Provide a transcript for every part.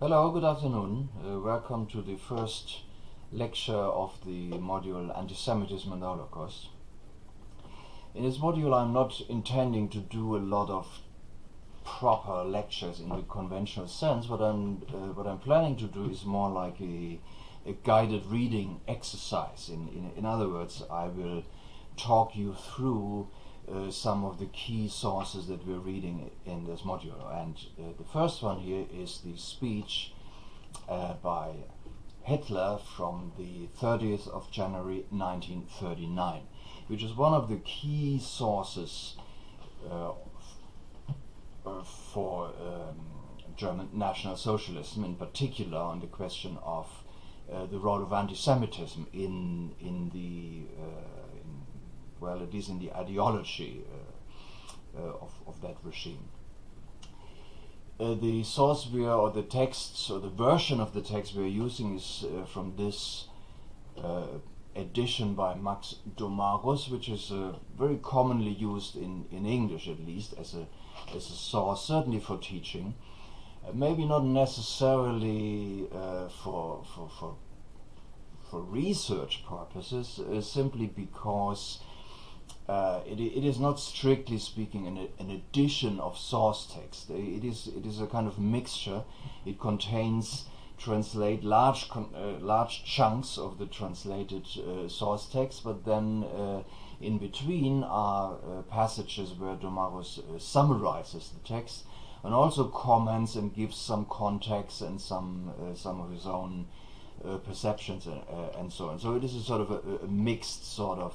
Hello, good afternoon. Welcome to the first lecture of the module Antisemitism and the Holocaust. In this module, I'm not intending to do a lot of proper lectures in the conventional sense. What I'm planning to do is more like a guided reading exercise. In other words, I will talk you through some of the key sources that we're reading in this module. And the first one here is the speech by Hitler from the 30th of January 1939, which is one of the key sources for German National Socialism, in particular on the question of the role of antisemitism in the ideology of that regime. The source or the texts or the version of the text we're using is from this edition by Max Domarus, which is very commonly used in English, at least as a source, certainly for teaching, maybe not necessarily for research purposes, simply because it is not strictly speaking an edition of source text. It is a kind of mixture. It contains large chunks of the translated source text, but then in between are passages where Domarus summarizes the text and also comments and gives some context and some of his own perceptions and so on. So it is a sort of a mixed sort of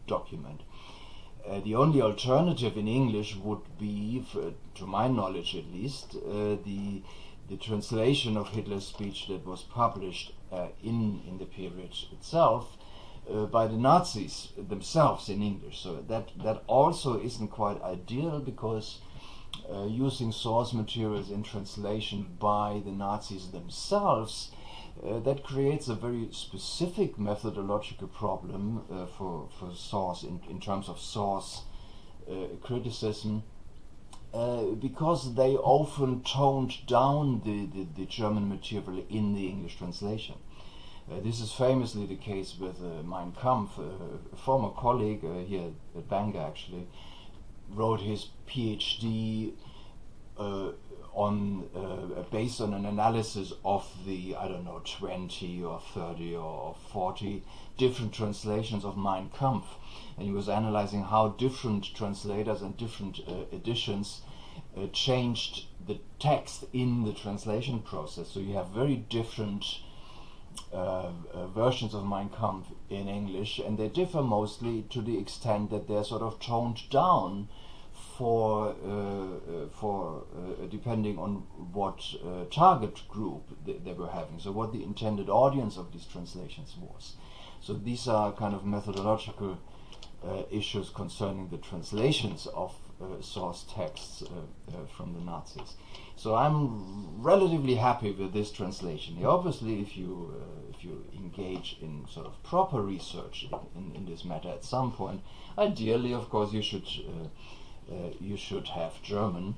document. The only alternative in English would be, to my knowledge at least, the translation of Hitler's speech that was published in the period itself by the Nazis themselves in English. So that also isn't quite ideal, because using source materials in translation by the Nazis themselves, that creates a very specific methodological problem for source in terms of source criticism, because they often toned down the German material in the English translation. This is famously the case with Mein Kampf. A former colleague here at Bangor actually wrote his PhD based on an analysis of the 20 or 30 or 40 different translations of Mein Kampf, and he was analyzing how different translators and different editions changed the text in the translation process. So you have very different versions of Mein Kampf in English, and they differ mostly to the extent that they're sort of toned down for depending on what target group they were having, so what the intended audience of these translations was. So these are kind of methodological issues concerning the translations of source texts from the Nazis. So I'm relatively happy with this translation. Obviously, if you engage in sort of proper research in this matter at some point, ideally, of course, you should have German.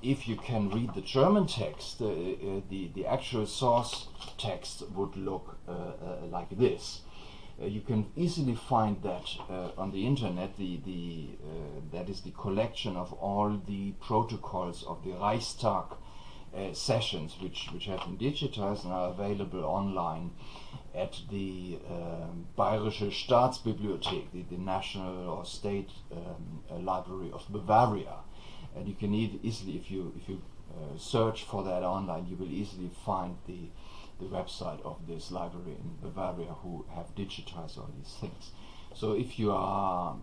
If you can read the German text, the actual source text would look like this. You can easily find that on the internet. That is the collection of all the protocols of the Reichstag sessions, which have been digitized and are available online at the Bayerische Staatsbibliothek, the National or State Library of Bavaria. And you can easily, if you search for that online, you will easily find the website of this library in Bavaria, who have digitized all these things. So if you are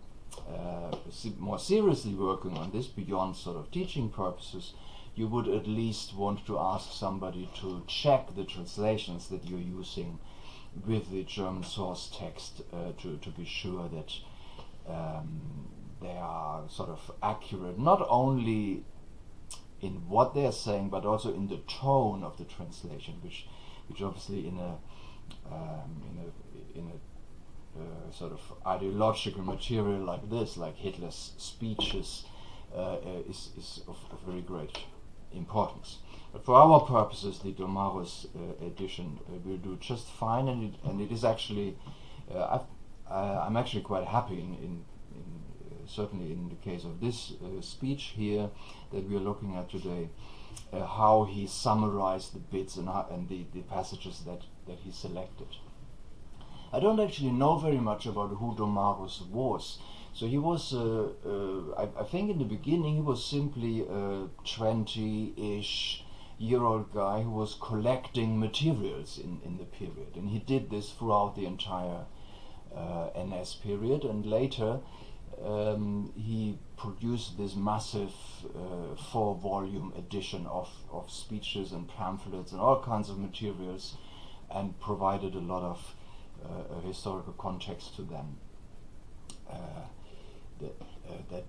more seriously working on this beyond sort of teaching purposes, you would at least want to ask somebody to check the translations that you're using with the German source text to be sure that they are sort of accurate, not only in what they're saying, but also in the tone of the translation, which obviously in a sort of ideological material like this, like Hitler's speeches, is of very great importance. But for our purposes, the Domarus edition will do just fine, and it is actually, I'm actually quite happy in certainly in the case of this speech here that we are looking at today, how he summarized the bits and the passages that he selected. I don't actually know very much about who Domarus was. So he was, I think in the beginning he was simply a 20-ish year old guy who was collecting materials in the period, and he did this throughout the entire NS period, and later he produced this massive 4-volume edition of speeches and pamphlets and all kinds of materials, and provided a lot of historical context to them.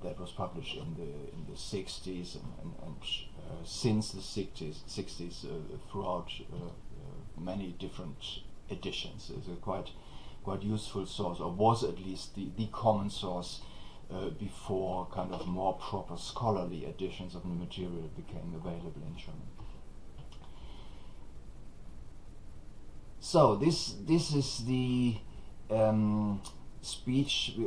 That was published in the 60s and since the 60s throughout many different editions. It's a quite useful source, or was at least the common source before kind of more proper scholarly editions of the material became available in German. So this is the speech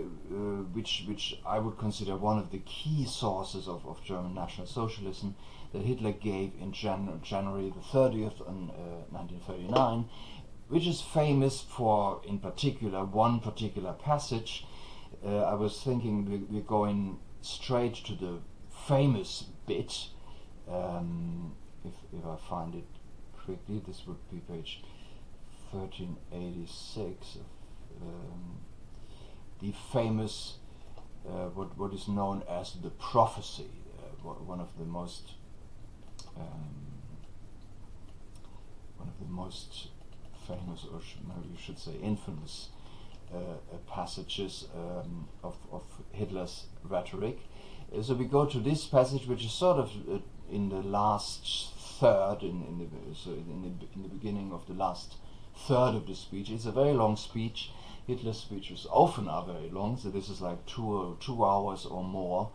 which I would consider one of the key sources of German National Socialism that Hitler gave in January the 30th in 1939, which is famous for, in particular, one particular passage. I was thinking we're going straight to the famous bit. If I find it quickly, this would be page 1386 of the famous what is known as the prophecy, one of the most famous, or maybe you should say infamous, passages of Hitler's rhetoric. So we go to this passage, which is sort of in the last third, in the beginning of the last third of the speech. It's a very long speech. Hitler's speeches often are very long, so this is like 2 hours or more,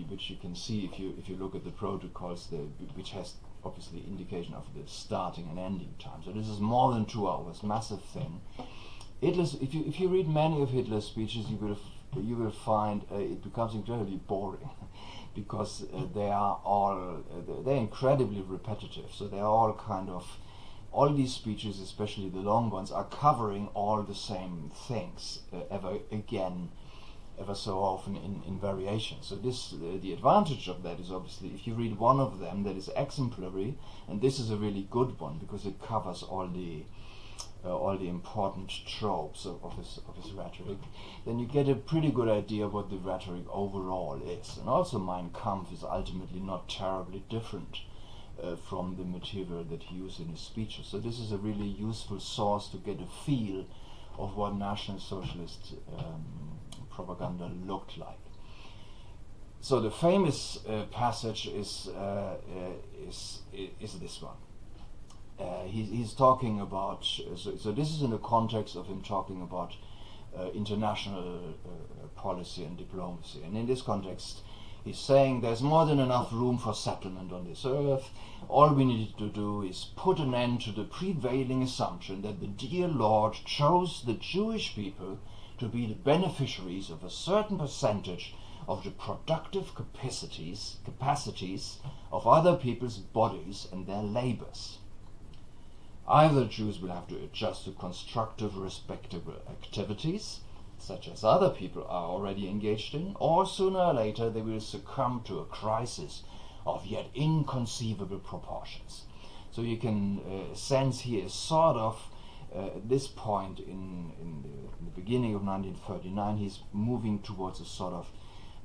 which you can see if you look at the protocols, which has obviously indication of the starting and ending time. So this is more than 2 hours, massive thing. If you read many of Hitler's speeches, you will find it becomes incredibly boring because they're incredibly repetitive. So they are all kind of, all these speeches, especially the long ones, are covering all the same things ever so often in variation. So this the advantage of that is obviously if you read one of them that is exemplary, and this is a really good one because it covers all the important tropes of his rhetoric, then you get a pretty good idea what the rhetoric overall is. And also Mein Kampf is ultimately not terribly different from the material that he used in his speeches. So this is a really useful source to get a feel of what National Socialist propaganda looked like. So the famous passage is this one. He's talking about, so this is in the context of him talking about international policy and diplomacy. And in this context, he's saying there's more than enough room for settlement on this earth. All we need to do is put an end to the prevailing assumption that the dear Lord chose the Jewish people to be the beneficiaries of a certain percentage of the productive capacities of other people's bodies and their labors. Either Jews will have to adjust to constructive, respectable activities, such as other people are already engaged in, or sooner or later they will succumb to a crisis of yet inconceivable proportions. So you can sense here sort of at this point in the beginning of 1939, he's moving towards a sort of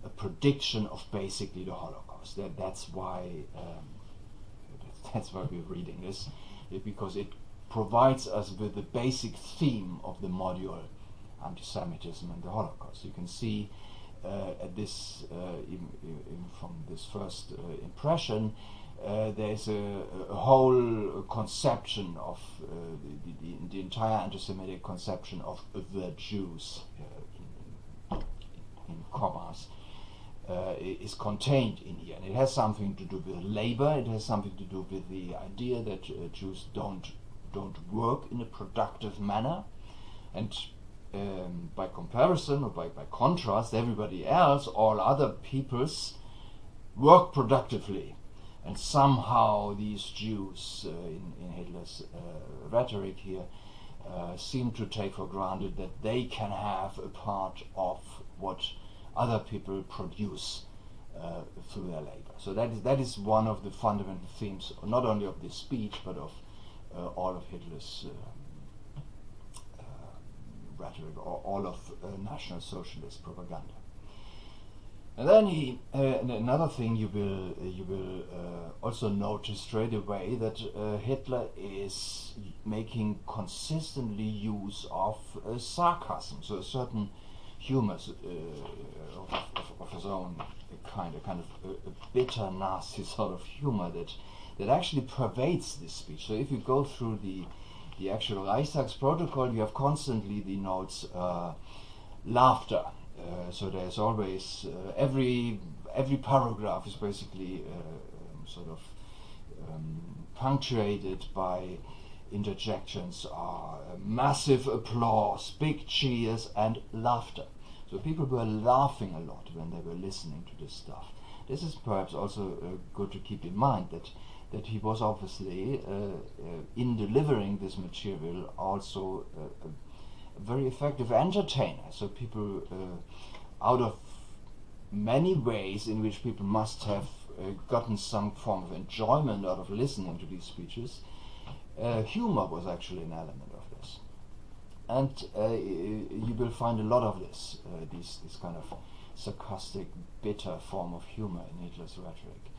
a prediction of basically the Holocaust. That's why we're reading this, because it provides us with the basic theme of the module antisemitism and the Holocaust. You can see at this, even from this first impression, there's a whole conception of the entire anti-Semitic conception of the Jews, in commas, is contained in here. And it has something to do with labor, it has something to do with the idea that Jews don't work in a productive manner, and by comparison or by contrast, everybody else, all other peoples, work productively. And somehow these Jews, in Hitler's rhetoric here, seem to take for granted that they can have a part of what other people produce through their labor. So that is one of the fundamental themes, not only of this speech, but of all of Hitler's rhetoric, or all of National Socialist propaganda. And then another thing you will also notice straight away, that Hitler is making consistently use of sarcasm, so a certain humor of his own kind, a kind of a bitter, nasty sort of humor that actually pervades this speech. So if you go through the actual Reichstag's protocol, you have constantly the notes laughter. So there's always every paragraph is basically sort of punctuated by interjections, massive applause, big cheers, and laughter. So people were laughing a lot when they were listening to this stuff. This is perhaps also good to keep in mind, that he was obviously in delivering this material also a very effective entertainer. So people, out of many ways in which people must have gotten some form of enjoyment out of listening to these speeches, humor was actually an element of this. And you will find a lot of this kind of sarcastic, bitter form of humor in Hitler's rhetoric.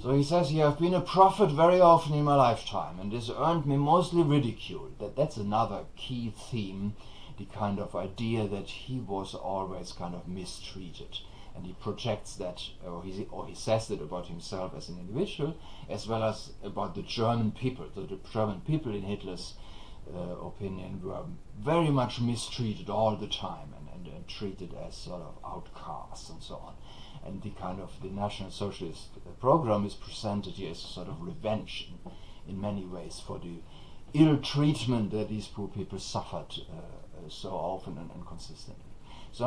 So he says, "You have been a prophet very often in my lifetime, and this earned me mostly ridicule." That's another key theme, the kind of idea that he was always kind of mistreated. And he projects that, or he says that about himself as an individual, as well as about the German people. So the German people, in Hitler's opinion, were very much mistreated all the time, and treated as sort of outcasts and so on. And the kind of the National Socialist program is presented here as a sort of revenge in many ways for the ill treatment that these poor people suffered so often and consistently. So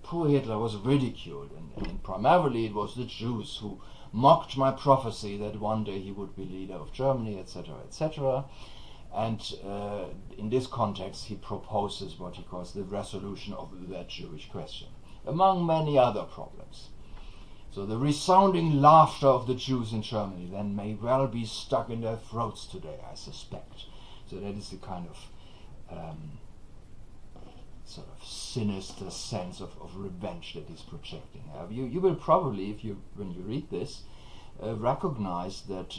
poor Hitler was ridiculed, and primarily it was the Jews who mocked my prophecy that one day he would be leader of Germany, etc., etc. And in this context he proposes what he calls the resolution of that Jewish question, among many other problems. So the resounding laughter of the Jews in Germany then may well be stuck in their throats today, I suspect. So that is the kind of sort of sinister sense of revenge that he's projecting. You will probably, when you read this, recognize that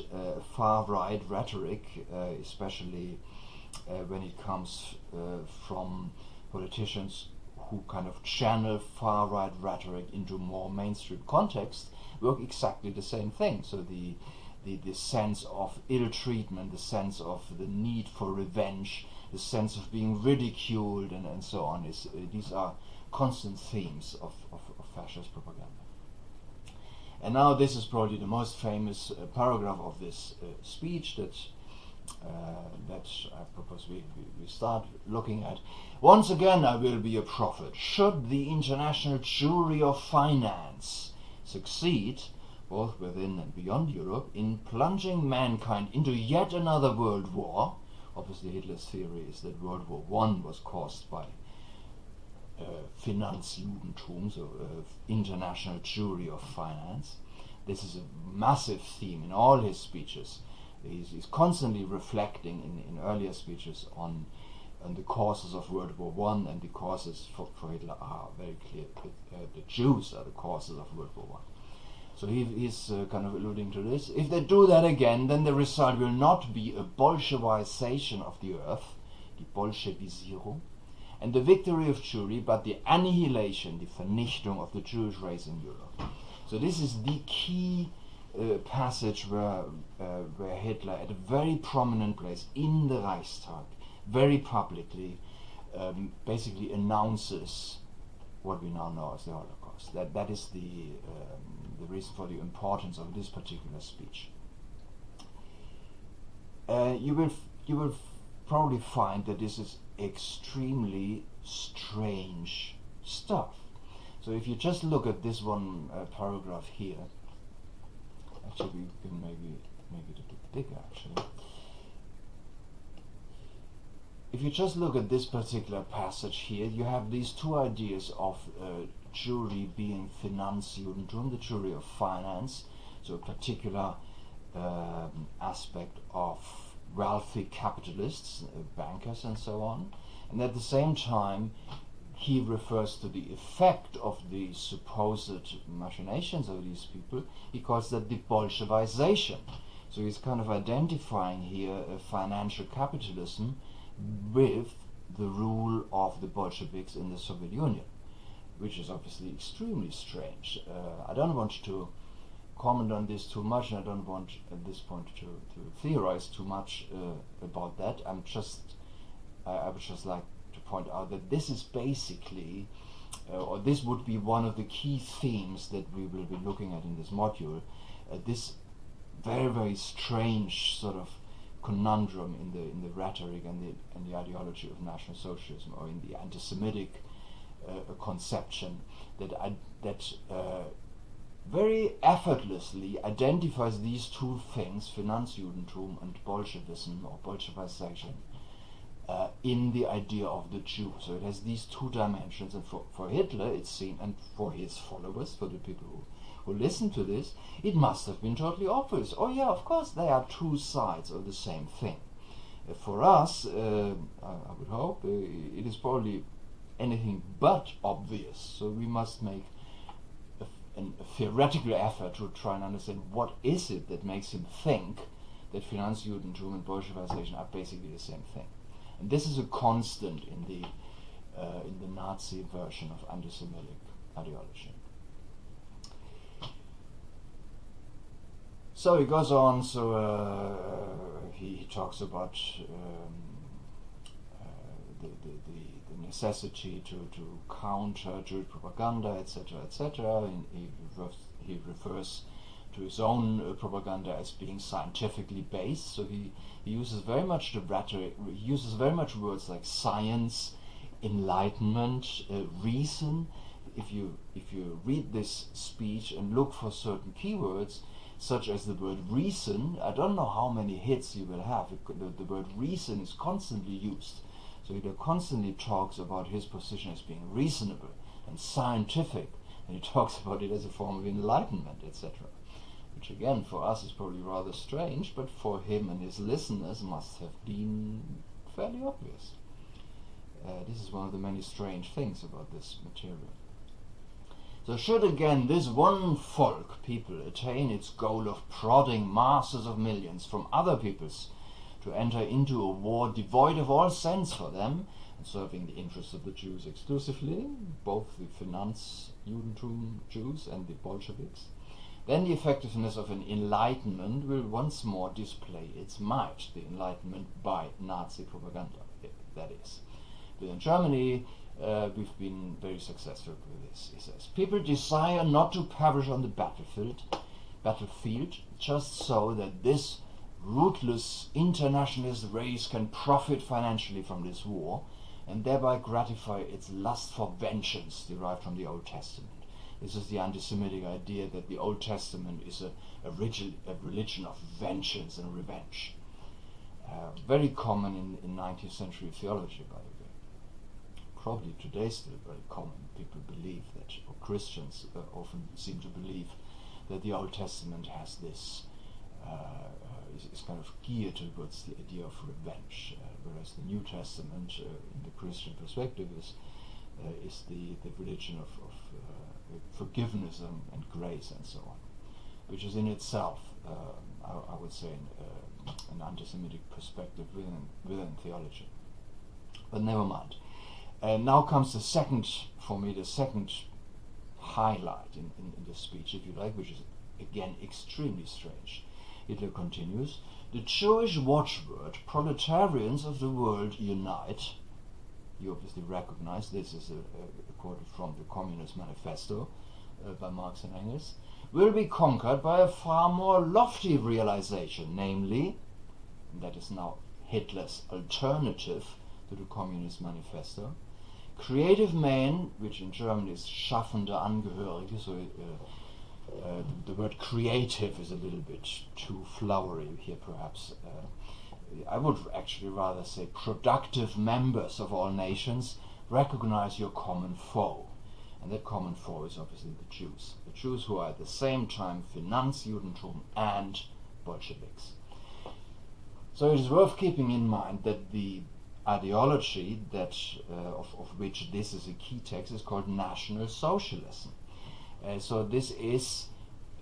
far-right rhetoric, especially when it comes from politicians who kind of channel far-right rhetoric into more mainstream context, work exactly the same thing. So the sense of ill treatment, the sense of the need for revenge, the sense of being ridiculed, and so on, these are constant themes of fascist propaganda. And now this is probably the most famous paragraph of this speech that I propose we start looking at. "Once again I will be a prophet. Should the international Jewry of finance succeed, both within and beyond Europe, in plunging mankind into yet another world war," obviously Hitler's theory is that World War I was caused by Finanzjudentum, so international Jewry of finance. This is a massive theme in all his speeches. He's constantly reflecting in earlier speeches on the causes of World War I, and the causes for Hitler are very clear. The Jews are the causes of World War I. So he's kind of alluding to this. "If they do that again, then the result will not be a Bolshevization of the earth, die Bolschewisierung, and the victory of Jewry, but the annihilation, die Vernichtung of the Jewish race in Europe." So this is the key passage where Hitler, at a very prominent place in the Reichstag, very publicly, basically announces what we now know as the Holocaust. Holocaust. That is the reason for the importance of this particular speech. You will probably find that this is extremely strange stuff. So if you just look at this one paragraph here, actually we can maybe make it a bit bigger actually. If you just look at this particular passage here, you have these two ideas of Jewry being Finanzjudentum, the Jewry of finance, so a particular aspect of wealthy capitalists, bankers and so on, and at the same time he refers to the effect of the supposed machinations of these people. He calls that the Bolshevization. So he's kind of identifying here a financial capitalism with the rule of the Bolsheviks in the Soviet Union, which is obviously extremely strange. I don't want to comment on this too much, and I don't want at this point to theorize too much about that. I would just like to point out that this is basically, or this would be one of the key themes that we will be looking at in this module, this very, very strange sort of conundrum in the rhetoric and the ideology of National Socialism, or in the anti-Semitic conception that very effortlessly identifies these two things, Finanzjudentum and Bolshevism or Bolshevization, in the idea of the Jew. So it has these two dimensions, and for Hitler it's seen, and for his followers, for the people who listen to this, it must have been totally obvious. Oh yeah, of course, they are two sides of the same thing. For us, I would hope, it is probably anything but obvious. So we must make a theoretical effort to try and understand what is it that makes him think that Finanzjudentum and Bolshevization are basically the same thing. And this is a constant in the Nazi version of anti-Semitic ideology. So he goes on, he talks about the necessity to counter Jewish propaganda, etc., etc. He refers to his own propaganda as being scientifically based. So he uses very much the rhetoric. He uses very much words like science, enlightenment, reason. If you read this speech and look for certain keywords, such as the word reason, I don't know how many hits you will have. The word reason is constantly used. So he constantly talks about his position as being reasonable and scientific, and he talks about it as a form of enlightenment, etc. Which again, for us is probably rather strange, but for him and his listeners must have been fairly obvious. This is one of the many strange things about this material. So should again this one folk, people, attain its goal of prodding masses of millions from other peoples to enter into a war devoid of all sense for them, and serving the interests of the Jews exclusively, both the Finanzjudentum Jews and the Bolsheviks, then the effectiveness of an enlightenment will once more display its might, the enlightenment by Nazi propaganda, that is. Within Germany, we've been very successful with this. He says, people desire not to perish on the battlefield, just so that this ruthless internationalist race can profit financially from this war, and thereby gratify its lust for vengeance derived from the Old Testament. This is the anti-Semitic idea that the Old Testament is a religion of vengeance and revenge. Very common in 19th century theology, by the way. Probably today still very common. People believe that, or Christians often seem to believe that the Old Testament has this, is kind of geared towards the idea of revenge, whereas the New Testament, in the Christian perspective, is the religion of forgiveness and grace and so on, which is in itself, I would say, an anti-Semitic perspective within theology. But never mind. Now comes the second highlight in this speech, if you like, which is again extremely strange. Hitler continues, the Jewish watchword, proletarians of the world unite. You obviously recognize this is a quote from the Communist Manifesto, by Marx and Engels, will be conquered by a far more lofty realization, namely, and that is now Hitler's alternative to the Communist Manifesto, creative man, which in German is schaffende Angehörige, so the word creative is a little bit too flowery here perhaps. I would actually rather say productive members of all nations recognize your common foe. And that common foe is obviously the Jews. The Jews who are at the same time Finanzjudentum and Bolsheviks. So it is worth keeping in mind that the ideology that of which this is a key text is called National Socialism. So this is,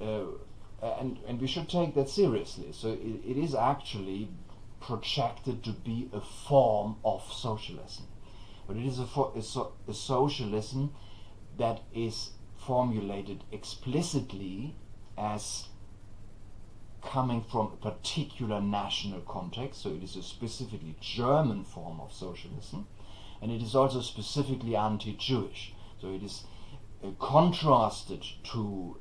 and we should take that seriously. So it is actually projected to be a form of socialism. But it is a socialism that is formulated explicitly as coming from a particular national context, so it is a specifically German form of socialism, and it is also specifically anti-Jewish. So it is contrasted to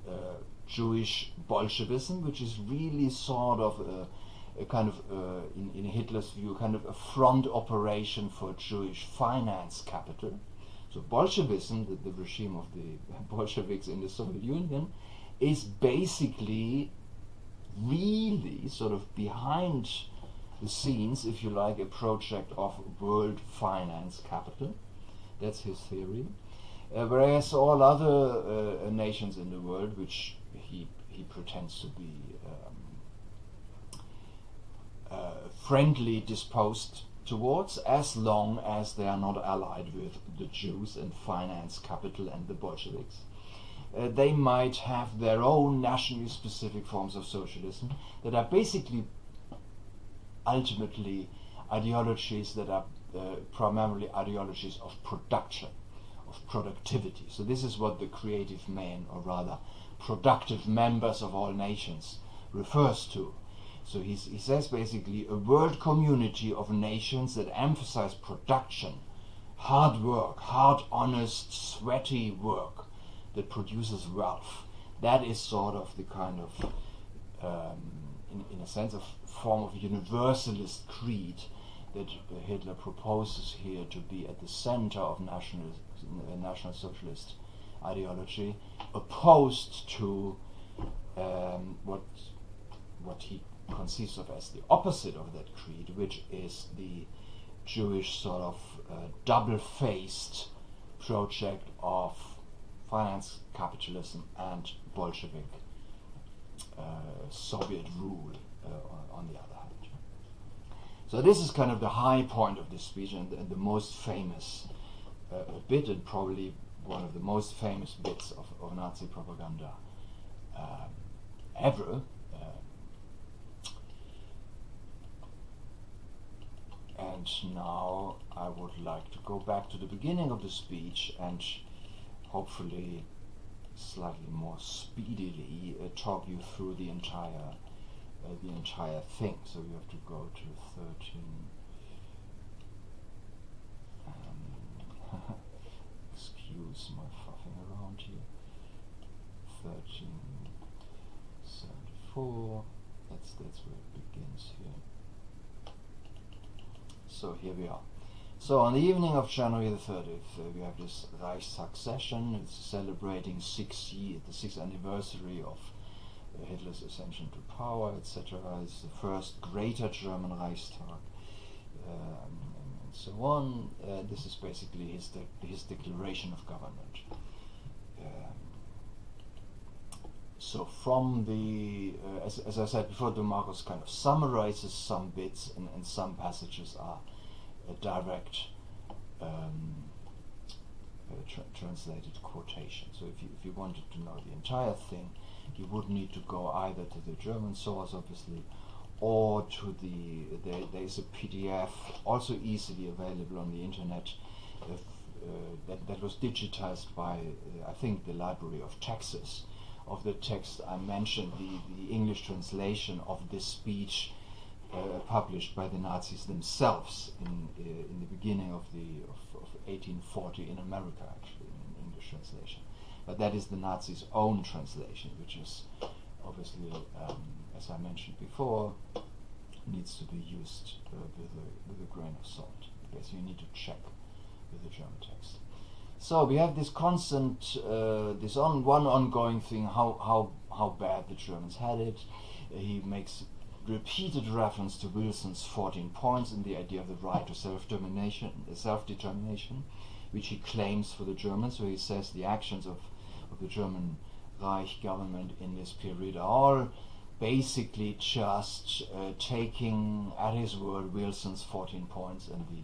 Jewish Bolshevism, which is really sort of a kind of, in Hitler's view, kind of a front operation for Jewish finance capital. So Bolshevism, the regime of the Bolsheviks in the Soviet Union, is basically really sort of behind the scenes, if you like, a project of world finance capital. That's his theory. Whereas all other nations in the world, which he pretends to be friendly disposed towards, as long as they are not allied with the Jews and finance capital and the Bolsheviks, they might have their own nationally specific forms of socialism that are basically ultimately ideologies that are primarily ideologies of production, of productivity. So this is what the creative man, or rather productive members of all nations, refers to. So he says basically a world community of nations that emphasize production, hard work, hard, honest, sweaty work that produces wealth. That is sort of the kind of, in a sense, a form of universalist creed that Hitler proposes here to be at the center of National Socialist ideology, opposed to what he conceives of as the opposite of that creed, which is the Jewish sort of double-faced project of finance capitalism and Bolshevik Soviet rule on the other hand. So this is kind of the high point of this speech, and the most famous bit, and probably one of the most famous bits of Nazi propaganda ever. And now I would like to go back to the beginning of the speech and hopefully slightly more speedily talk you through the entire thing. So you have to go to 13. Excuse my fuffing around here. 1374. That's where it begins here. So here we are. So on the evening of January the 30th, we have this Reichstag session. It's celebrating the 6th anniversary of Hitler's ascension to power, etc. It's the first greater German Reichstag, and so on. This is basically his declaration of government. So from the, as I said before, De Marcos kind of summarizes some bits, and some passages are a direct translated quotation. So if you wanted to know the entire thing, you would need to go either to the German source, obviously, or to there is a PDF also easily available on the internet that was digitized by I think the Library of Texas, of the text I mentioned, the English translation of this speech published by the Nazis themselves in the beginning of 1840 in America, actually, in English translation. But that is the Nazis' own translation, which is obviously, as I mentioned before, needs to be used with a grain of salt. Basically, you need to check with the German text. So we have this constant, one ongoing thing, how bad the Germans had it. He makes repeated reference to Wilson's 14 points and the idea of the right to self-determination, which he claims for the Germans. So he says the actions of the German Reich government in this period are all basically just taking at his word Wilson's 14 points and the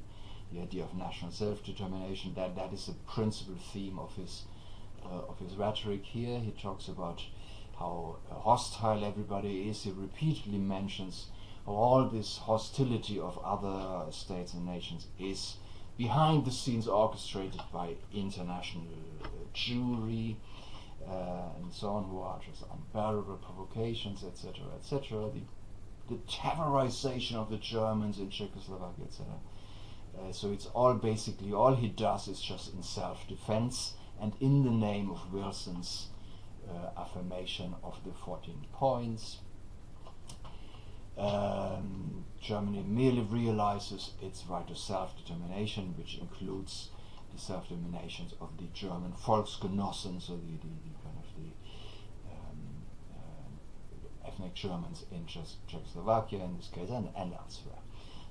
idea of national self-determination. That is a principal theme of his rhetoric here. He talks about how hostile everybody is. He repeatedly mentions how all this hostility of other states and nations is behind the scenes orchestrated by international Jewry and so on, who are just unbearable provocations, etc., etc. The terrorization of the Germans in Czechoslovakia, etc. So it's all basically, all he does is just in self-defense and in the name of Wilson's affirmation of the 14 points. Germany merely realizes its right to self-determination, which includes the self-determinations of the German Volksgenossen, so the kind of the ethnic Germans in Czechoslovakia in this case, and elsewhere.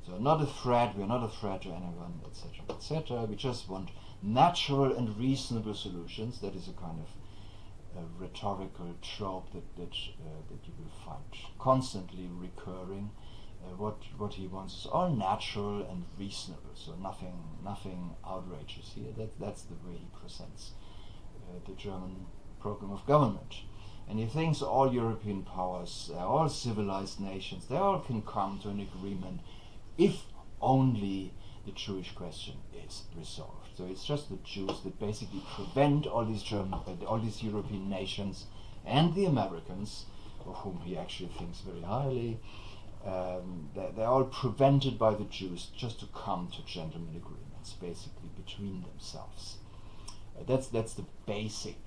So not a threat, we're not a threat to anyone, etc., etc. We just want natural and reasonable solutions. That is a kind of rhetorical trope that you will find constantly recurring. What he wants is all natural and reasonable, so nothing outrageous here. That's the way he presents the German program of government. And he thinks all European powers, all civilized nations, they all can come to an agreement if only the Jewish question is resolved. So it's just the Jews that basically prevent all these European nations and the Americans, of whom he actually thinks very highly. They're all prevented by the Jews just to come to gentlemen agreements, basically between themselves. That's the basic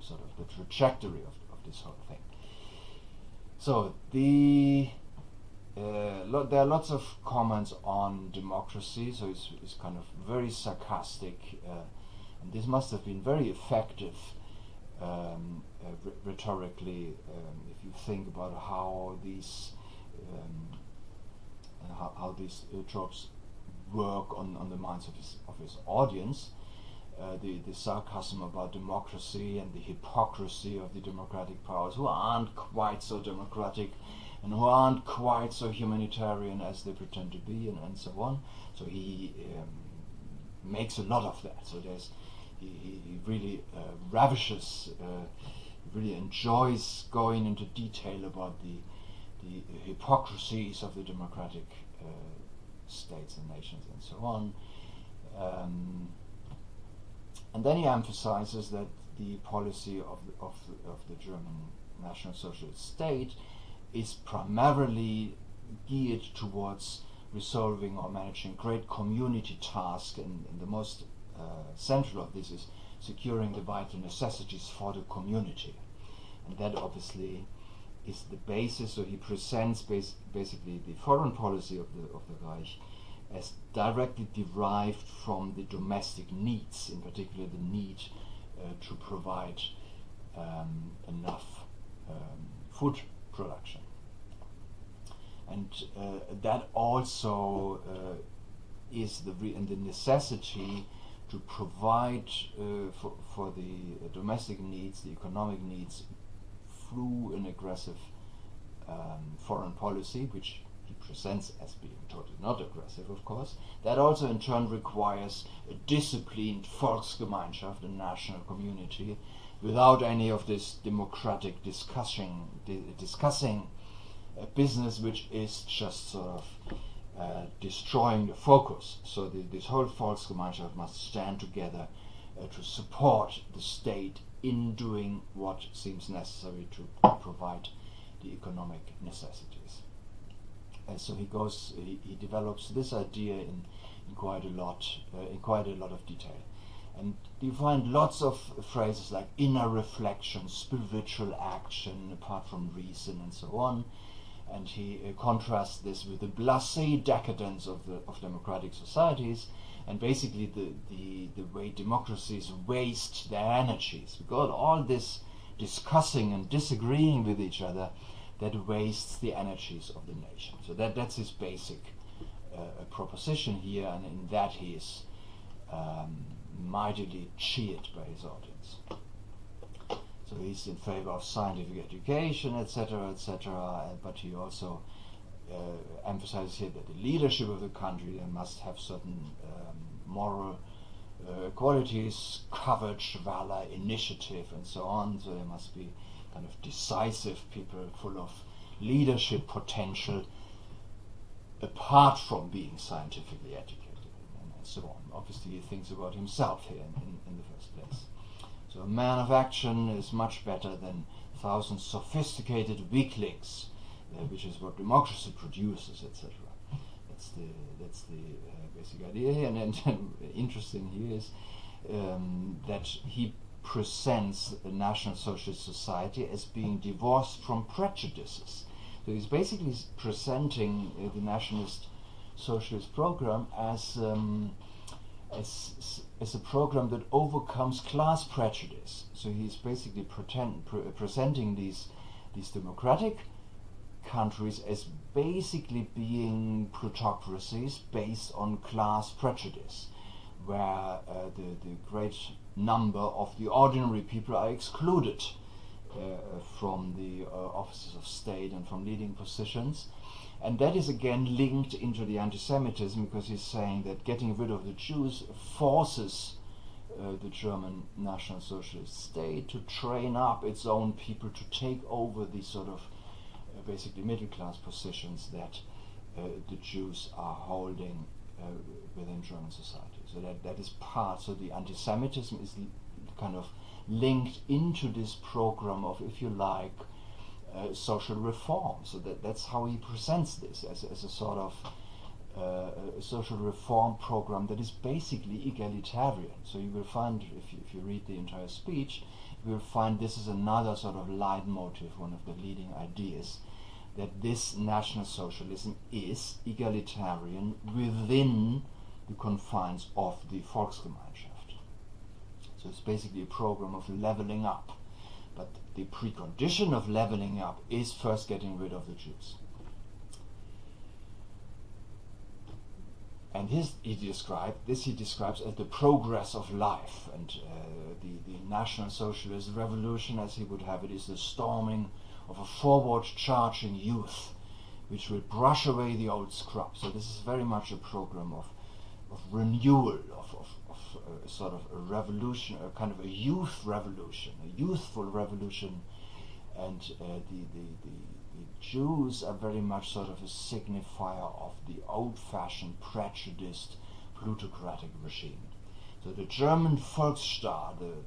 sort of the trajectory of this whole thing. So there are lots of comments on democracy, so it's kind of very sarcastic, and this must have been very effective rhetorically, if you think about how these tropes work on the minds of his audience. The sarcasm about democracy and the hypocrisy of the democratic powers, who aren't quite so democratic and who aren't quite so humanitarian as they pretend to be, and so on. So he makes a lot of that. So he really ravishes, really enjoys going into detail about the hypocrisies of the democratic states and nations and so on. And then he emphasizes that the policy of the German National Socialist state is primarily geared towards resolving or managing great community tasks, and the most central of this is securing the vital necessities for the community. And that obviously is the basis. So he presents basically the foreign policy of the Reich as directly derived from the domestic needs, in particular the need to provide enough food production. And that also is the necessity to provide for the domestic needs, the economic needs, through an aggressive foreign policy, which he presents as being totally not aggressive, of course. That also in turn requires a disciplined Volksgemeinschaft, a national community, without any of this democratic discussing a business which is just sort of destroying the focus. So this whole Volksgemeinschaft must stand together to support the state in doing what seems necessary to provide the economic necessities. And so he develops this idea in quite a lot of detail. And you find lots of phrases like inner reflection, spiritual action, apart from reason, and so on. And he contrasts this with the blasé decadence of democratic societies, and basically the way democracies waste their energies. Because all this discussing and disagreeing with each other, that wastes the energies of the nation. So that's his basic proposition here, and in that he is mightily cheered by his audience. So he's in favor of scientific education, etc., etc., but he also emphasizes here that the leadership of the country must have certain moral qualities, courage, valor, initiative, and so on. So there must be kind of decisive people full of leadership potential, apart from being scientifically educated, and so on. Obviously he thinks about himself here in the first place. So a man of action is much better than 1,000 sophisticated weaklings, which is what democracy produces, etc. That's the basic idea here. And interesting here is that he presents the National Socialist Society as being divorced from prejudices. So he's basically presenting the Nationalist Socialist program as a program that overcomes class prejudice. So he's basically presenting these democratic countries as basically being plutocracies based on class prejudice, where the great number of the ordinary people are excluded from the offices of state and from leading positions. And that is again linked into the anti-Semitism, because he's saying that getting rid of the Jews forces the German National Socialist state to train up its own people to take over these sort of basically middle-class positions that the Jews are holding within German society. So that is part. So the anti-Semitism is kind of linked into this program of, if you like, social reform. So that's how he presents this, as a sort of social reform program that is basically egalitarian. So you will find, if you read the entire speech, you will find this is another sort of leitmotif, one of the leading ideas, that this National Socialism is egalitarian within the confines of the Volksgemeinschaft. So it's basically a program of leveling up. But the precondition of leveling up is first getting rid of the Jews. And he describes as the progress of life. And the National Socialist revolution, as he would have it, is the storming of a forward-charging youth, which will brush away the old scrub. So this is very much a program of renewal, of sort of a revolution, a kind of a youth revolution, a youthful revolution. And the Jews are very much sort of a signifier of the old-fashioned, prejudiced, plutocratic regime. So the German Volksstaat, the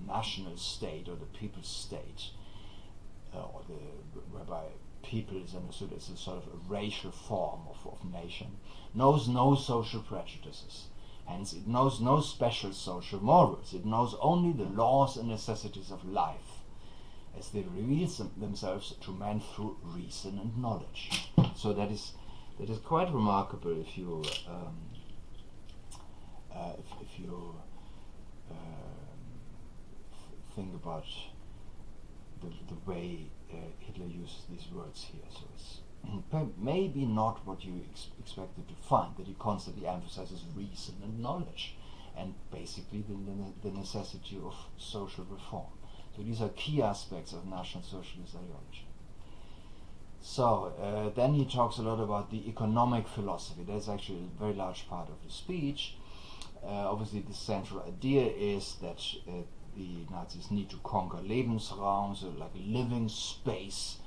national state or the people's state, whereby people is understood as a sort of a racial form of nation, knows no social prejudices. Hence, it knows no special social morals. It knows only the laws and necessities of life, as they reveal themselves to man through reason and knowledge. So that is quite remarkable if you think about the way Hitler uses these words here. So it's maybe not what you expected to find, that he constantly emphasizes reason and knowledge, and basically the necessity of social reform. So these are key aspects of National Socialist ideology. So then he talks a lot about the economic philosophy. That's actually a very large part of the speech. Obviously the central idea is that the Nazis need to conquer Lebensraum, so like a living space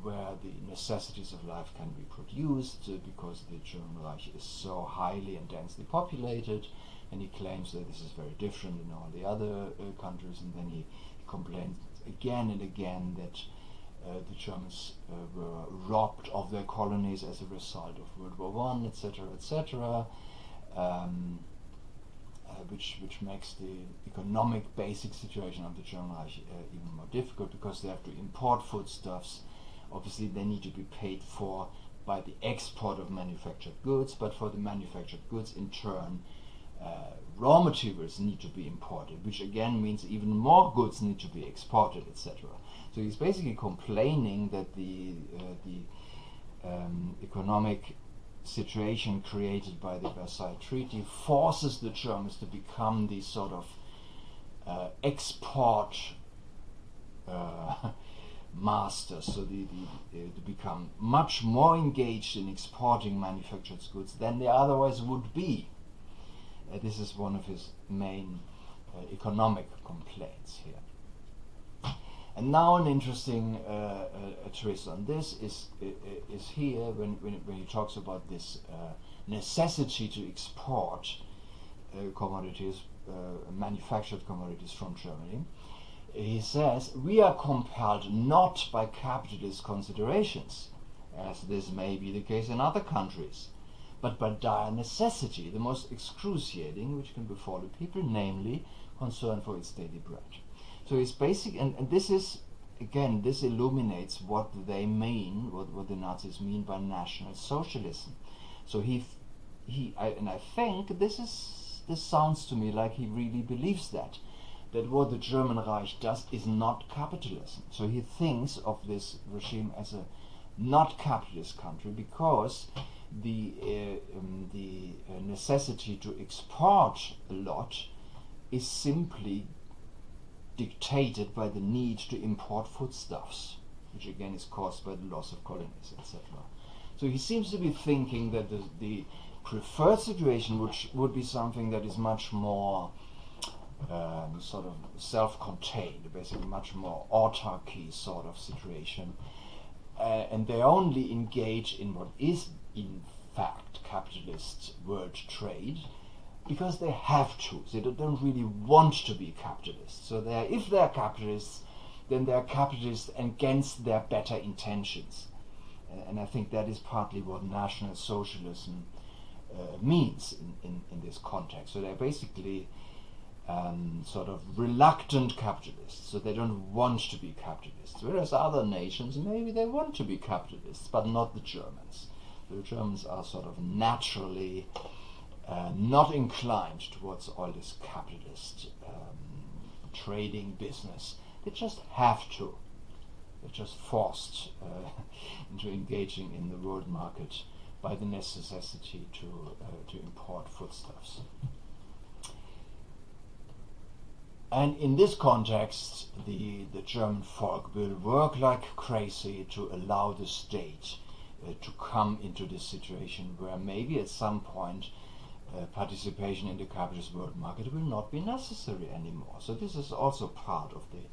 where the necessities of life can be produced, because the German Reich is so highly and densely populated, and he claims that this is very different in all the other countries, and then he complains again and again that the Germans were robbed of their colonies as a result of World War I, etc., etc. which makes the economic basic situation of the German Reich even more difficult, because they have to import foodstuffs. Obviously, they need to be paid for by the export of manufactured goods, but for the manufactured goods, in turn, raw materials need to be imported, which again means even more goods need to be exported, etc. So he's basically complaining that the economic situation created by the Versailles Treaty forces the Germans to become these sort of export masters, so to become much more engaged in exporting manufactured goods than they otherwise would be. This is one of his main economic complaints here. And now an interesting twist on this is here when he talks about this necessity to export commodities, manufactured commodities from Germany. He says, we are compelled not by capitalist considerations, as this may be the case in other countries, but by dire necessity, the most excruciating which can befall a people, namely concern for its daily bread. So it's basic, and this is, again, this illuminates what they mean, what the Nazis mean by National Socialism. So I think this sounds to me like he really believes that what the German Reich does is not capitalism. So he thinks of this regime as a not capitalist country, because the necessity to export a lot is simply dictated by the need to import foodstuffs, which again is caused by the loss of colonies, etc. So he seems to be thinking that the preferred situation would be something that is much more sort of self-contained, basically much more autarky sort of situation, and they only engage in what is in fact capitalist world trade because they have to. They don't really want to be capitalists. So if they're capitalists, then they're capitalists against their better intentions. And I think that is partly what National Socialism means in this context. So they're basically sort of reluctant capitalists, so they don't want to be capitalists. Whereas other nations, maybe they want to be capitalists, but not the Germans. The Germans are sort of naturally not inclined towards all this capitalist trading business. They just have to. They're just forced into engaging in the world market by the necessity to import foodstuffs. And in this context, the German folk will work like crazy to allow the state to come into this situation where maybe at some point participation in the capitalist world market will not be necessary anymore. So this is also part of the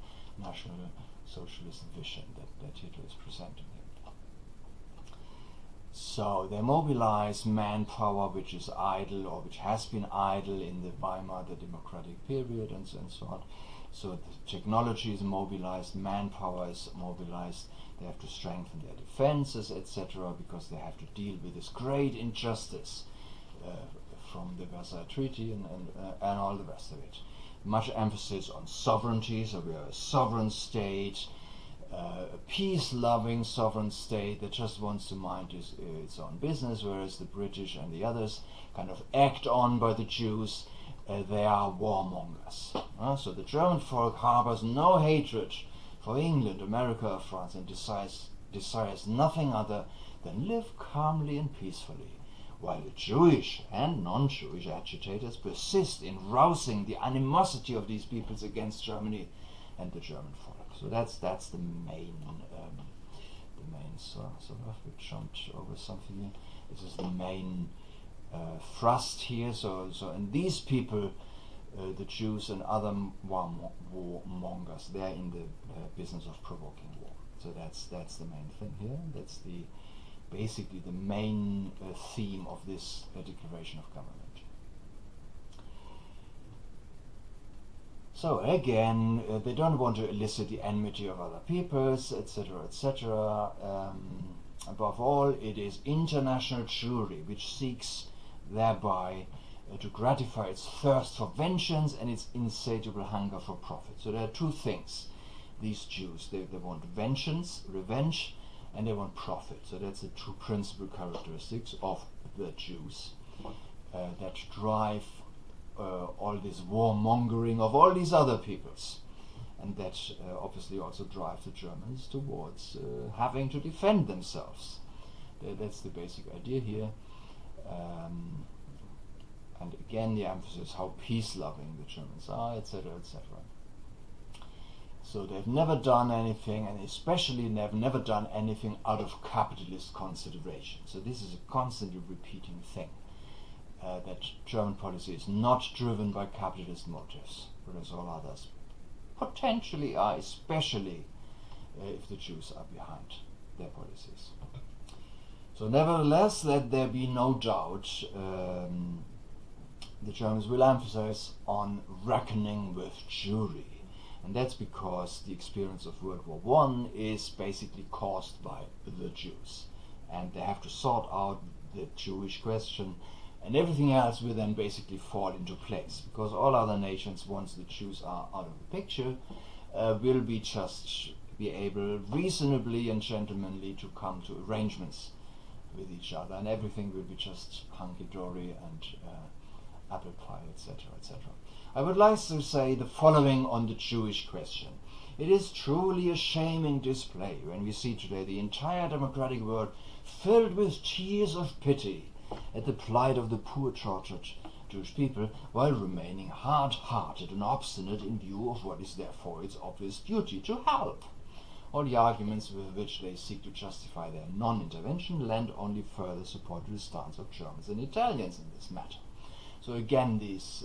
National Socialist vision that Hitler is presenting here. So they mobilize manpower which is idle or which has been idle in the Weimar, the democratic period, and so on. So the technology is mobilized, manpower is mobilized, they have to strengthen their defenses, etc., because they have to deal with this great injustice from the Versailles Treaty and all the rest of it. Much emphasis on sovereignty, so we are a sovereign state, a peace-loving sovereign state that just wants to mind its own business, whereas the British and the others, kind of act on by the Jews, they are warmongers. So the German folk harbors no hatred for England, America, or France, and desires nothing other than live calmly and peacefully, while the Jewish and non-Jewish agitators persist in rousing the animosity of these peoples against Germany and the German folk. So that's the main sort of, we jumped over something. This is the main thrust here. So and these people, the Jews and other warmongers, they're in the business of provoking war. So that's the main thing here. That's basically the main theme of this declaration of government. So again, they don't want to elicit the enmity of other peoples, etc., etc. Above all, it is international Jewry which seeks thereby to gratify its thirst for vengeance and its insatiable hunger for profit. So there are two things. These Jews, they want vengeance, revenge, and they want profit. So that's the two principal characteristics of the Jews that drive all this warmongering of all these other peoples, and that obviously also drive the Germans towards having to defend themselves. That's the basic idea here. And again, the emphasis how peace-loving the Germans are, etc., etc. So they've never done anything, and especially they've never done anything out of capitalist consideration. So this is a constantly repeating thing, that German policy is not driven by capitalist motives, whereas all others potentially are, especially if the Jews are behind their policies. So nevertheless, let there be no doubt, the Germans will emphasize on reckoning with Jewry. And that's because the experience of World War I is basically caused by the Jews. And they have to sort out the Jewish question, and everything else will then basically fall into place. Because all other nations, once the Jews are out of the picture, will be able reasonably and gentlemanly to come to arrangements with each other, and everything will be just hunky-dory and apple pie, etc., etc. I would like to say the following on the Jewish question. It is truly a shaming display when we see today the entire democratic world filled with tears of pity at the plight of the poor tortured Jewish people, while remaining hard-hearted and obstinate in view of what is therefore its obvious duty, to help. All the arguments with which they seek to justify their non-intervention lend only further support to the stance of Germans and Italians in this matter. So again, this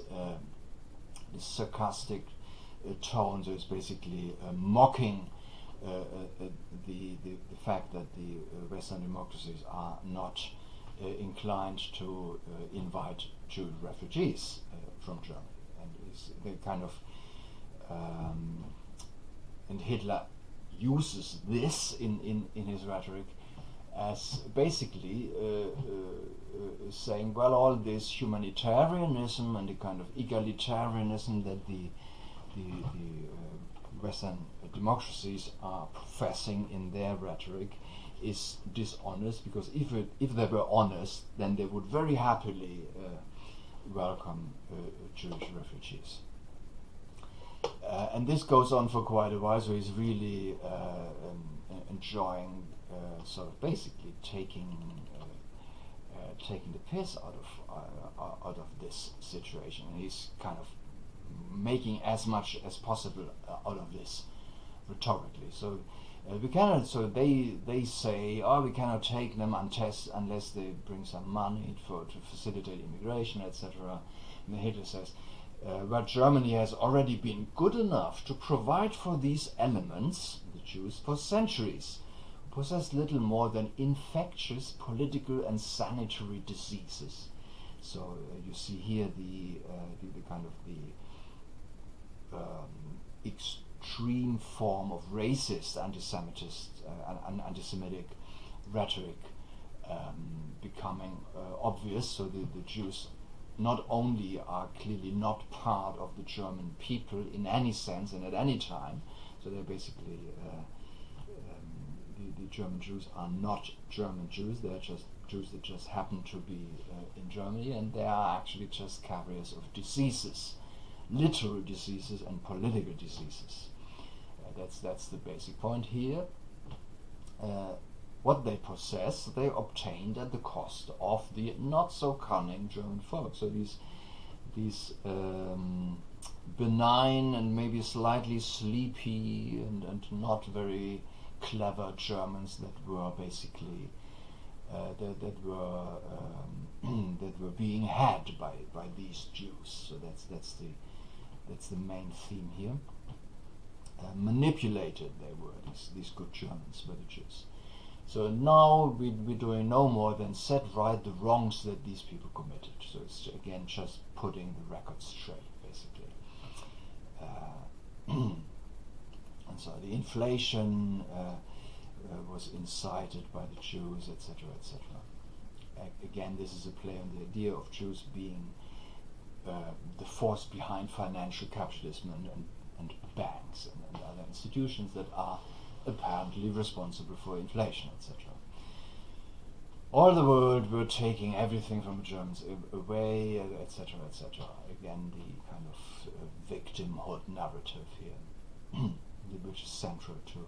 sarcastic tone, so it's basically mocking the fact that the Western democracies are not inclined to invite Jewish refugees from Germany, and they kind of and Hitler uses this in his rhetoric as basically saying, well, all this humanitarianism and the kind of egalitarianism that the Western democracies are professing in their rhetoric is dishonest, because if they were honest, then they would very happily welcome Jewish refugees. And this goes on for quite a while, so he's really enjoying sort of basically taking the piss out of this situation, and he's kind of making as much as possible out of this rhetorically. So we cannot. So they say, oh, we cannot take them unless they bring some money to facilitate immigration, etc. And Hitler says, but Germany has already been good enough to provide for these elements, the Jews, for centuries, who possessed little more than infectious political and sanitary diseases. So you see here the kind of the extreme form of racist anti-Semitic rhetoric becoming obvious. So the Jews not only are clearly not part of the German people in any sense and at any time, so they're basically the German Jews are not German Jews, they're just Jews that just happen to be in Germany, and they are actually just carriers of diseases, literal diseases and political diseases. That's the basic point here. What they possess, they obtained at the cost of the not so cunning German folk. So these benign and maybe slightly sleepy and not very clever Germans that were basically that were being had by these Jews. So that's the main theme here. Manipulated they were, these good Germans by the Jews. So now we're doing no more than set right the wrongs that these people committed. So it's again just putting the record straight, basically. And so the inflation was incited by the Jews, etc., etc. Again, this is a play on the idea of Jews being the force behind financial capitalism and banks and other institutions that are apparently responsible for inflation, etc. All the world were taking everything from the Germans away, etc., etc. Again, the kind of victimhood narrative here, which is central to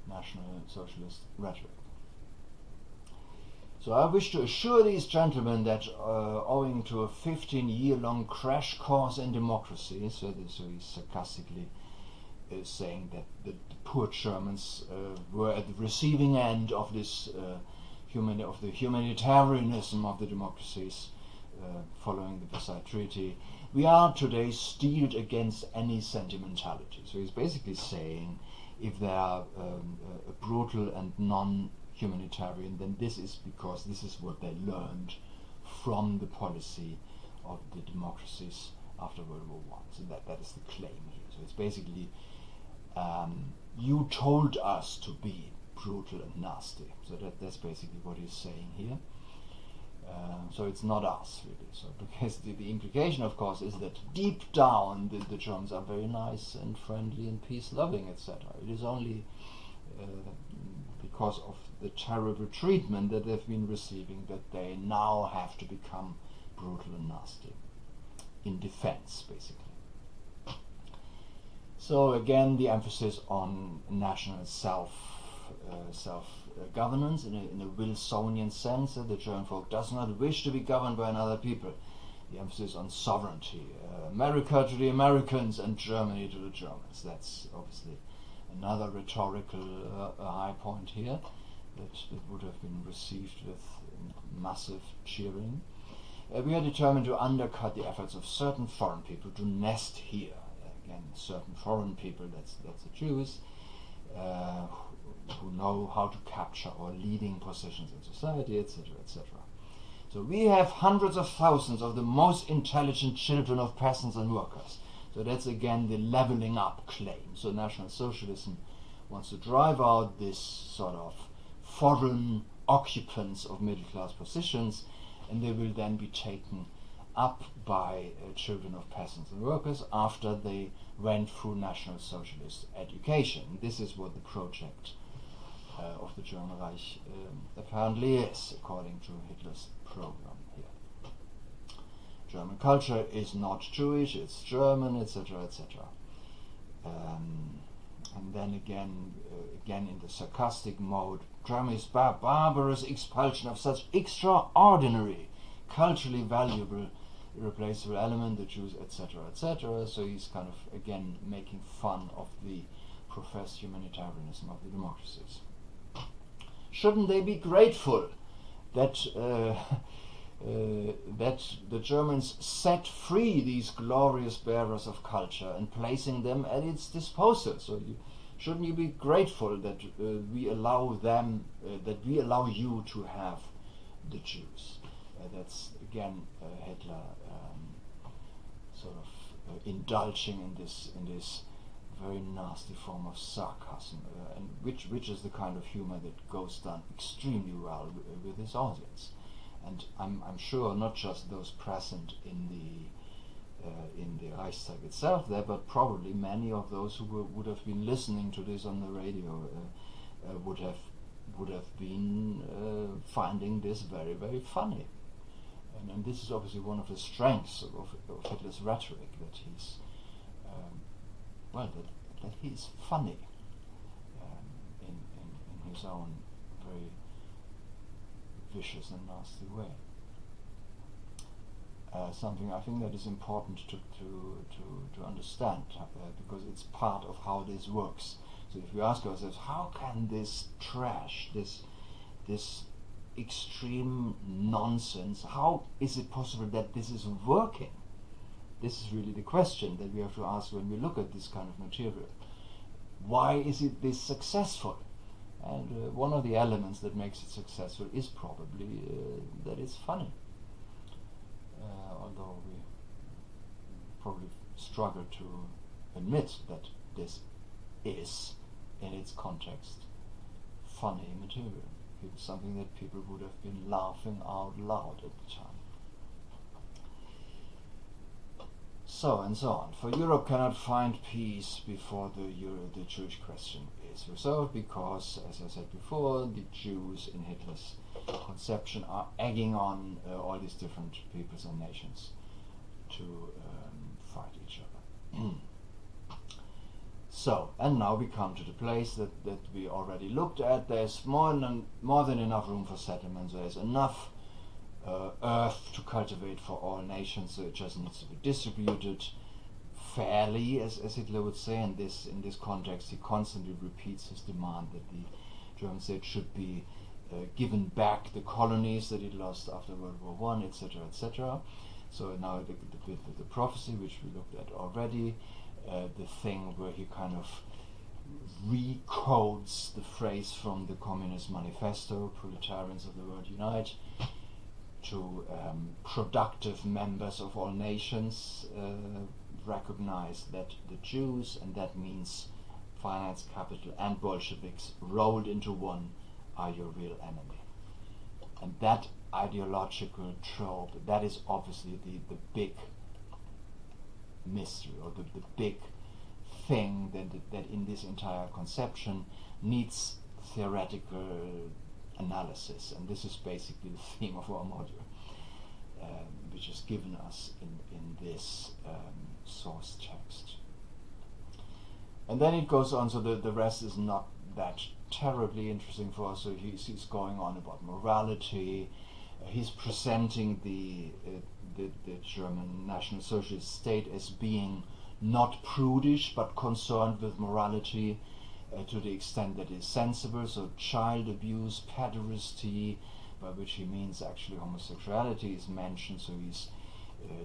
National Socialist rhetoric. So I wish to assure these gentlemen that owing to a 15-year-long crash course in democracy, so he's sarcastically saying that the poor Germans were at the receiving end of this of the humanitarianism of the democracies following the Versailles Treaty, we are today steeled against any sentimentality. So he's basically saying if they are brutal and non-humanitarian, then this is because this is what they learned from the policy of the democracies after World War I. So that is the claim here. So it's basically you told us to be brutal and nasty. So that's basically what he's saying here. So it's not us, really. So because the implication, of course, is that deep down the Germans are very nice and friendly and peace-loving, etc. It is only because of the terrible treatment that they've been receiving that they now have to become brutal and nasty in defense, basically. So again, the emphasis on national self-governance in a Wilsonian sense, that the German folk does not wish to be governed by another people. The emphasis on sovereignty, America to the Americans and Germany to the Germans. That's obviously another rhetorical high point here that would have been received with massive cheering. We are determined to undercut the efforts of certain foreign people to nest here. Again, certain foreign people, that's the Jews, who know how to capture our leading positions in society, etc., etc. So we have hundreds of thousands of the most intelligent children of peasants and workers. So that's again the leveling up claim. So National Socialism wants to drive out this sort of foreign occupants of middle class positions, and they will then be taken up by children of peasants and workers after they went through National Socialist education. This is what the project of the German Reich apparently is, according to Hitler's program here. German culture is not Jewish, it's German, etc., etc. And then again in the sarcastic mode, Germany's barbarous expulsion of such extraordinary, culturally valuable, irreplaceable element, the Jews, etc., etc. So he's kind of again making fun of the professed humanitarianism of the democracies. Shouldn't they be grateful that that the Germans set free these glorious bearers of culture and placing them at its disposal? So shouldn't you be grateful that we allow them, that we allow you to have the Jews? That's again Hitler sort of indulging in this very nasty form of sarcasm, and which is the kind of humor that goes down extremely well with his audience. And I'm sure not just those present in the Reichstag itself there, but probably many of those who would have been listening to this on the radio would have been finding this very, very funny. And this is obviously one of the strengths of Hitler's rhetoric, that he's that he's funny in his own very vicious and nasty way. Something I think that is important to understand, because it's part of how this works. So if we ask ourselves, how can this trash, this extreme nonsense, how is it possible that this is working? This is really the question that we have to ask when we look at this kind of material. Why is it this successful? And one of the elements that makes it successful is probably that it's funny. Although we probably struggle to admit that this is, in its context, funny material. It's something that people would have been laughing out loud at the time. So and so on. For Europe cannot find peace before the Jewish question is resolved, because, as I said before, the Jews in Hitler's conception are egging on all these different peoples and nations to fight each other. So, and now we come to the place that we already looked at. There's more than enough room for settlements. There's enough earth to cultivate for all nations, so it just needs to be distributed fairly, as Hitler would say. And in this context, he constantly repeats his demand that the German state should be given back the colonies that it lost after World War I, etc., etc. So now the prophecy, which we looked at already, the thing where he kind of recodes the phrase from the Communist Manifesto, "Proletarians of the world unite," to productive members of all nations recognize that the Jews, and that means finance, capital, and Bolsheviks rolled into one, are your real enemy. And that ideological trope, that is obviously the big mystery, or the big thing that in this entire conception needs theoretical analysis. And this is basically the theme of our module, which is given us in this source text. And then it goes on, so the rest is not that terribly interesting for us. So he's going on about morality. He's presenting the German National Socialist state as being not prudish but concerned with morality to the extent that is sensible. So child abuse, pederasty, by which he means actually homosexuality, is mentioned. So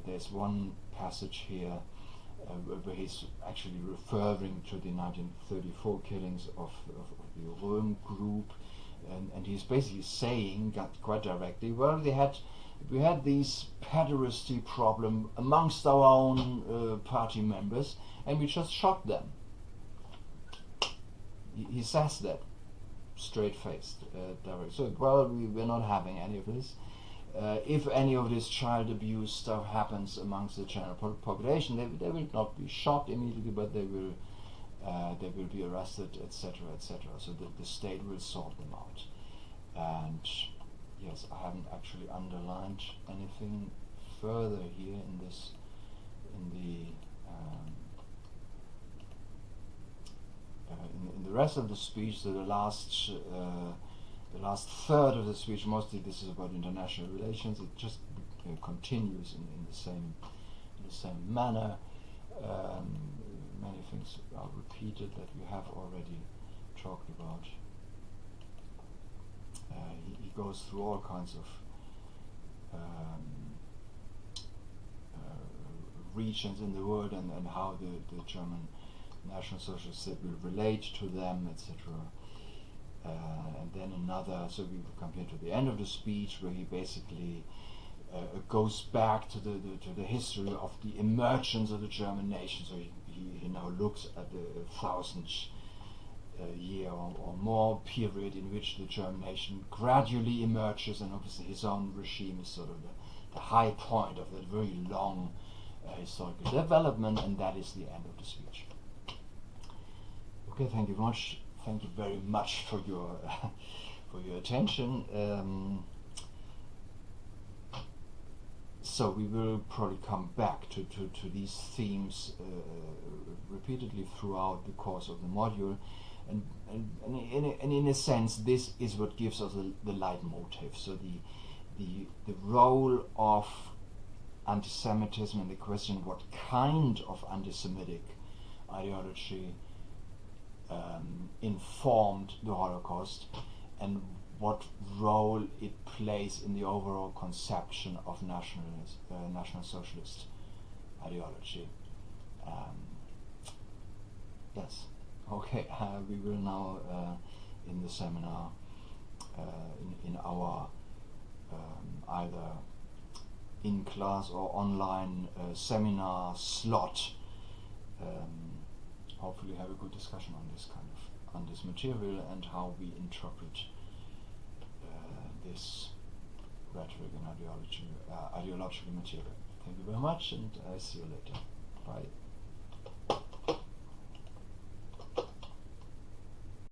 there's one passage here where he's actually referring to the 1934 killings of the Röhm group, and he's basically saying quite directly, well, we had these pederasty problem amongst our own party members, and we just shot them. He says that straight-faced, direct. So, well, we're not having any of this. If any of this child abuse stuff happens amongst the general population, they will not be shot immediately, but they will be arrested, etc., etc. So the state will sort them out. And yes, I haven't actually underlined anything further here in the rest of the speech. So the last third of the speech, mostly this is about international relations. It just continues in the same manner. Many things are repeated that we have already talked about. He goes through all kinds of regions in the world, and how the German National Socialist state will relate to them, etc. And then so we will come here to the end of the speech, where he basically goes back to the history of the emergence of the German nation. So he now looks at the 1000th year or more period in which the German nation gradually emerges, and obviously his own regime is sort of the high point of that very long historical development, and that is the end of the speech. Okay, thank you much. Thank you very much for your attention. So we will probably come back to these themes repeatedly throughout the course of the module, and in a sense, this is what gives us the leitmotif. So the role of antisemitism, and the question what kind of anti-Semitic ideology informed the Holocaust, and what role it plays in the overall conception of National Socialist ideology. Yes, okay, we will now in the seminar, in our either in-class or online seminar slot, hopefully have a good discussion on this material and how we interpret this rhetoric and ideological material. Thank you very much, and I see you later. Bye.